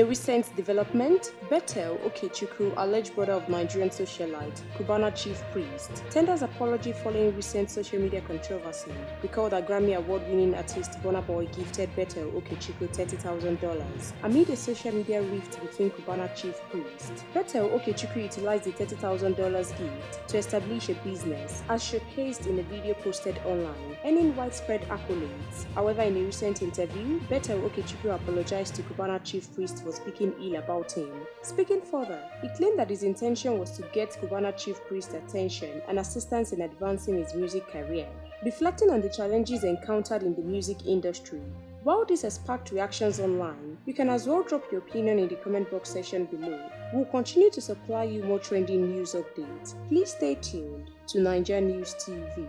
recent development, Bethel Okechukwu, alleged brother of Nigerian socialite, Cubana chief priest, tenders apology following recent social media controversy. Recall that Grammy Award-winning artist Burna Boy gifted Bethel Okechukwu $30,000 amid a social media rift between Cubana chief priest. Bethel Okechukwu utilized the $30,000 gift to establish a business, as showcased in a video posted online, earning widespread accolades. However, in a recent interview, Bethel Okechukwu apologized to Cubana chief priest for speaking ill about him. Speaking further, he claimed that his intention was to get Cubana chief priest's attention and assistance in advancing his music career, reflecting on the challenges encountered in the music industry. While this has sparked reactions online, you can as well drop your opinion in the comment box section below. We'll continue to supply you more trending news updates. Please stay tuned to NaijaNews TV.